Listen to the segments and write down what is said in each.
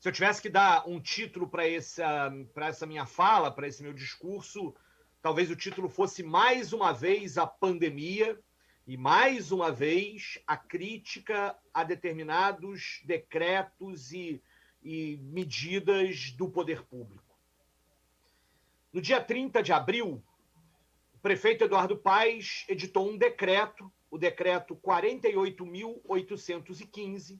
Se eu tivesse que dar um título para essa minha fala, para esse meu discurso, talvez o título fosse mais uma vez a pandemia e mais uma vez a crítica a determinados decretos e medidas do poder público. No dia 30 de abril, o prefeito Eduardo Paes editou um decreto, o decreto 48.815,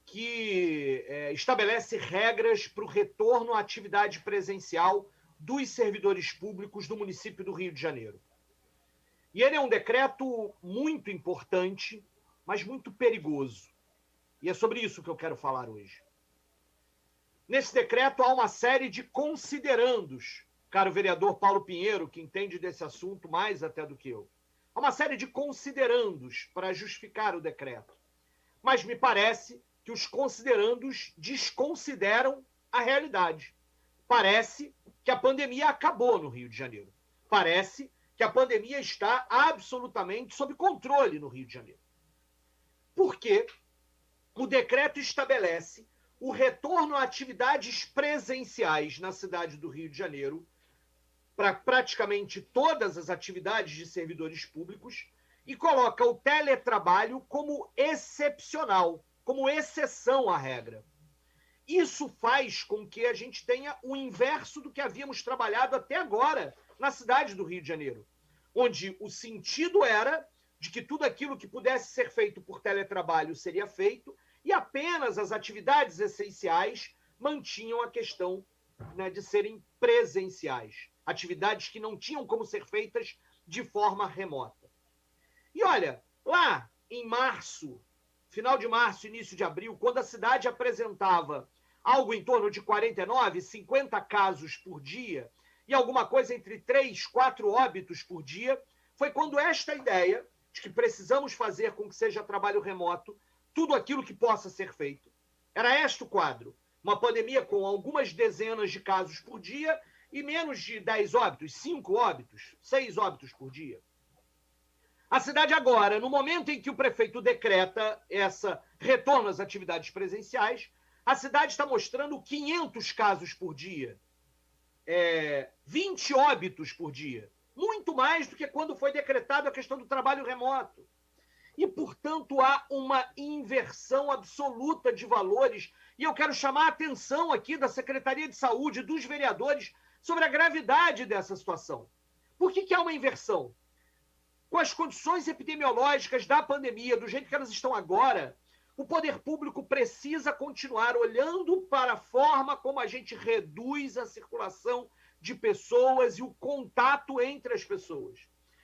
que estabelece regras para o retorno à atividade presencial dos servidores públicos do município do Rio de Janeiro. E ele é um decreto muito importante, mas muito perigoso. E é sobre isso que eu quero falar hoje. Nesse decreto há uma série de considerandos, caro vereador Paulo Pinheiro, que entende desse assunto mais até do que eu. Há uma série de considerandos para justificar o decreto. Mas me parece que os considerandos desconsideram a realidade. Parece que a pandemia acabou no Rio de Janeiro. Parece que a pandemia está absolutamente sob controle no Rio de Janeiro. Porque o decreto estabelece o retorno a atividades presenciais na cidade do Rio de Janeiro para praticamente todas as atividades de servidores públicos e coloca o teletrabalho como excepcional, como exceção à regra. Isso faz com que a gente tenha o inverso do que havíamos trabalhado até agora na cidade do Rio de Janeiro, onde o sentido era de que tudo aquilo que pudesse ser feito por teletrabalho seria feito e apenas as atividades essenciais mantinham a questão, né, de serem presenciais, atividades que não tinham como ser feitas de forma remota. E olha, lá em março, final de março, início de abril, quando a cidade apresentava algo em torno de 49, 50 casos por dia e alguma coisa entre 3, 4 óbitos por dia, foi quando esta ideia de que precisamos fazer com que seja trabalho remoto tudo aquilo que possa ser feito. Era este o quadro. Uma pandemia com algumas dezenas de casos por dia e menos de 10 óbitos, 5 óbitos, 6 óbitos por dia. A cidade agora, no momento em que o prefeito decreta essa retorno às atividades presenciais, a cidade está mostrando 500 casos por dia, 20 óbitos por dia, muito mais do que quando foi decretada a questão do trabalho remoto. E, portanto, há uma inversão absoluta de valores. E eu quero chamar a atenção aqui da Secretaria de Saúde, dos vereadores, sobre a gravidade dessa situação. Por que há uma inversão? Com as condições epidemiológicas da pandemia, do jeito que elas estão agora, o poder público precisa continuar olhando para a forma como a gente reduz a circulação de pessoas e o contato entre as pessoas.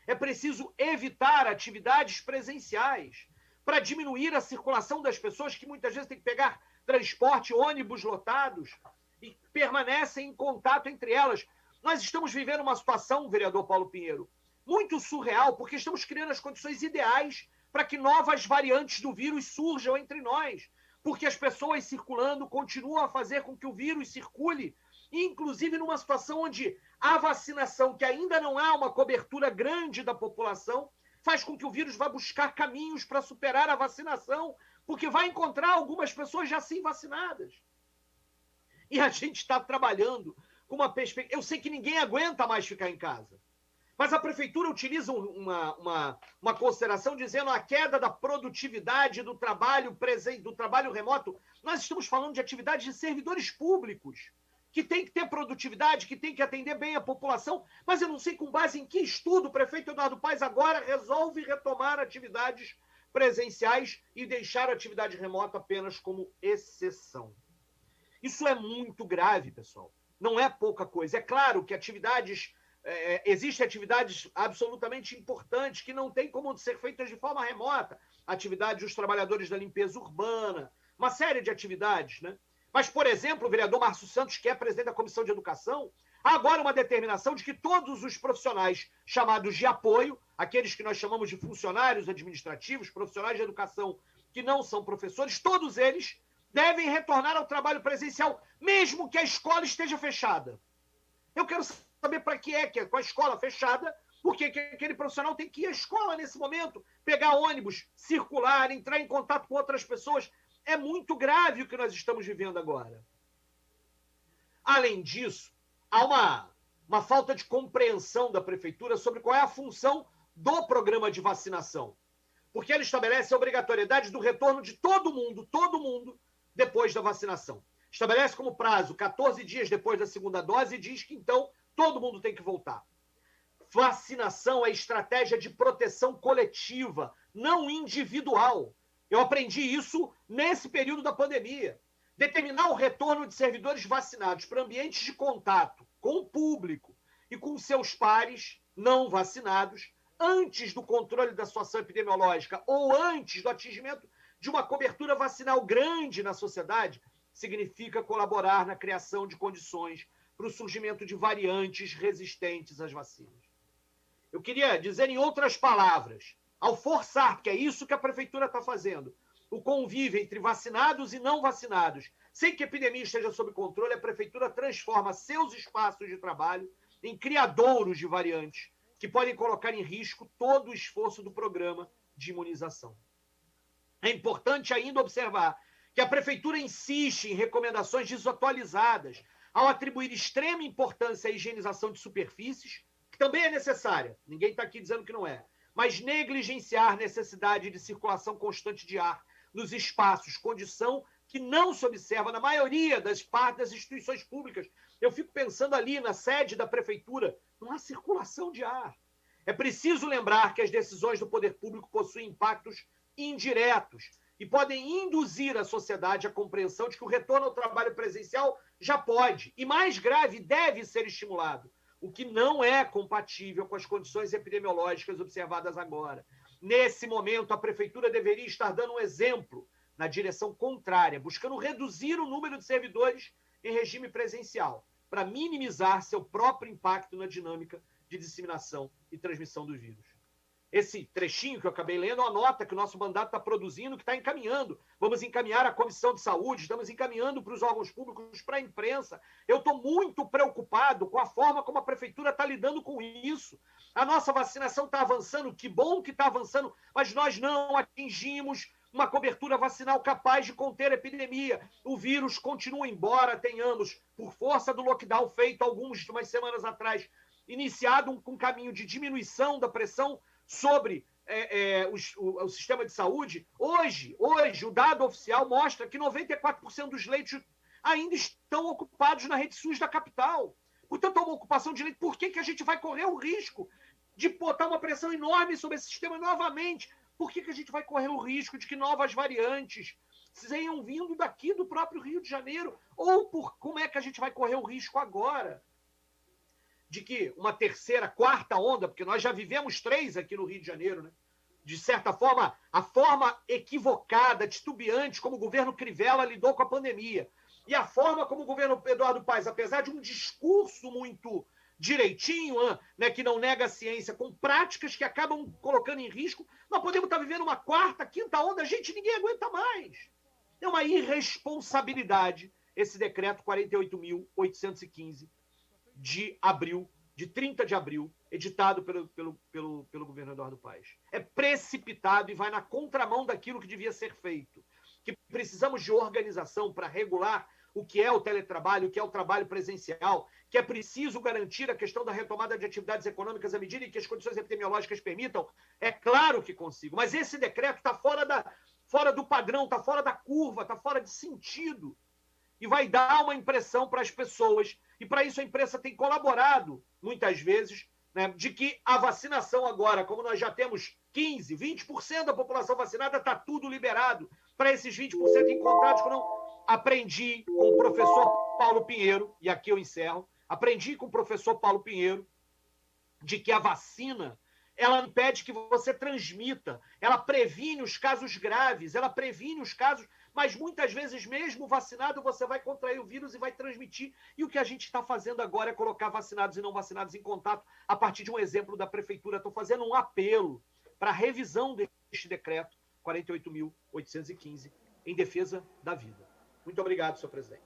É preciso evitar atividades presenciais para diminuir a circulação das pessoas que muitas vezes têm que pegar transporte, ônibus lotados e permanecem em contato entre elas. Nós estamos vivendo uma situação, vereador Paulo Pinheiro, muito surreal, porque estamos criando as condições ideais para que novas variantes do vírus surjam entre nós, porque as pessoas circulando continuam a fazer com que o vírus circule, inclusive numa situação onde a vacinação, que ainda não há uma cobertura grande da população, faz com que o vírus vá buscar caminhos para superar a vacinação, porque vai encontrar algumas pessoas já sim vacinadas. E a gente está trabalhando com uma perspectiva... Eu sei que ninguém aguenta mais ficar em casa, mas a prefeitura utiliza uma consideração dizendo a queda da produtividade do trabalho presente, do trabalho remoto. Nós estamos falando de atividades de servidores públicos, que tem que ter produtividade, que tem que atender bem a população, mas eu não sei com base em que estudo o prefeito Eduardo Paes agora resolve retomar atividades presenciais e deixar a atividade remota apenas como exceção. Isso é muito grave, pessoal. Não é pouca coisa. É claro que existem atividades absolutamente importantes que não têm como ser feitas de forma remota. Atividades dos trabalhadores da limpeza urbana, uma série de atividades, né? Mas, por exemplo, o vereador Márcio Santos, que é presidente da Comissão de Educação, há agora uma determinação de que todos os profissionais chamados de apoio, aqueles que nós chamamos de funcionários administrativos, profissionais de educação que não são professores, todos eles devem retornar ao trabalho presencial, mesmo que a escola esteja fechada. Eu quero saber para que com a escola fechada, porque aquele profissional tem que ir à escola nesse momento, pegar ônibus, circular, entrar em contato com outras pessoas. É muito grave o que nós estamos vivendo agora. Além disso, há uma falta de compreensão da prefeitura sobre qual é a função do programa de vacinação. Porque ele estabelece a obrigatoriedade do retorno de todo mundo, depois da vacinação. Estabelece como prazo 14 dias depois da segunda dose e diz que, então, todo mundo tem que voltar. Vacinação é estratégia de proteção coletiva, não individual. Eu aprendi isso nesse período da pandemia. Determinar o retorno de servidores vacinados para ambientes de contato com o público e com seus pares não vacinados, antes do controle da situação epidemiológica ou antes do atingimento de uma cobertura vacinal grande na sociedade, significa colaborar na criação de condições para o surgimento de variantes resistentes às vacinas. Eu queria dizer em outras palavras, ao forçar, que é isso que a prefeitura está fazendo, o convívio entre vacinados e não vacinados, sem que a epidemia esteja sob controle, a prefeitura transforma seus espaços de trabalho em criadouros de variantes que podem colocar em risco todo o esforço do programa de imunização. É importante ainda observar que a prefeitura insiste em recomendações desatualizadas ao atribuir extrema importância à higienização de superfícies, que também é necessária, ninguém está aqui dizendo que não é, mas negligenciar a necessidade de circulação constante de ar nos espaços, condição que não se observa na maioria das partes das instituições públicas. Eu fico pensando ali na sede da prefeitura, não há circulação de ar. É preciso lembrar que as decisões do poder público possuem impactos indiretos e podem induzir a sociedade à compreensão de que o retorno ao trabalho presencial já pode, e mais grave, deve ser estimulado, o que não é compatível com as condições epidemiológicas observadas agora. Nesse momento, a prefeitura deveria estar dando um exemplo na direção contrária, buscando reduzir o número de servidores em regime presencial, para minimizar seu próprio impacto na dinâmica de disseminação e transmissão do vírus. Esse trechinho que eu acabei lendo é uma nota que o nosso mandato está produzindo, que está encaminhando. Vamos encaminhar à Comissão de Saúde, estamos encaminhando para os órgãos públicos, para a imprensa. Eu estou muito preocupado com a forma como a prefeitura está lidando com isso. A nossa vacinação está avançando, que bom que está avançando, mas nós não atingimos uma cobertura vacinal capaz de conter a epidemia. O vírus continua, embora tenhamos, por força do lockdown feito umas semanas atrás, iniciado um caminho de diminuição da pressão sobre o sistema de saúde. Hoje, o dado oficial mostra que 94% dos leitos ainda estão ocupados na rede SUS da capital. Portanto, há uma ocupação de leito. Por que a gente vai correr o risco de botar uma pressão enorme sobre esse sistema novamente? Por que a gente vai correr o risco de que novas variantes venham vindo daqui do próprio Rio de Janeiro? Ou como é que a gente vai correr o risco agora de que uma terceira, quarta onda, porque nós já vivemos 3 aqui no Rio de Janeiro, né? De certa forma, a forma equivocada, titubeante, como o governo Crivella lidou com a pandemia, e a forma como o governo Eduardo Paes, apesar de um discurso muito direitinho, né, que não nega a ciência, com práticas que acabam colocando em risco, nós podemos estar vivendo uma quarta, quinta onda, gente, ninguém aguenta mais. É uma irresponsabilidade esse decreto 48.815 de abril, de 30 de abril, editado pelo governo Eduardo Paes. É precipitado e vai na contramão daquilo que devia ser feito. Que precisamos de organização para regular o que é o teletrabalho, o que é o trabalho presencial, que é preciso garantir a questão da retomada de atividades econômicas à medida em que as condições epidemiológicas permitam. É claro que consigo, mas esse decreto está fora do padrão, está fora da curva, está fora de sentido. E vai dar uma impressão para as pessoas, e para isso a imprensa tem colaborado, muitas vezes, né, de que a vacinação agora, como nós já temos 15%, 20% da população vacinada, está tudo liberado. Para esses 20% encontrados, quando eu aprendi com o professor Paulo Pinheiro, e aqui eu encerro, aprendi com o professor Paulo Pinheiro de que a vacina, ela impede que você transmita, ela previne os casos graves, ela previne os casos, mas muitas vezes, mesmo vacinado, você vai contrair o vírus e vai transmitir. E o que a gente está fazendo agora é colocar vacinados e não vacinados em contato a partir de um exemplo da prefeitura. Estou fazendo um apelo para a revisão deste decreto 48.815 em defesa da vida. Muito obrigado, senhor presidente.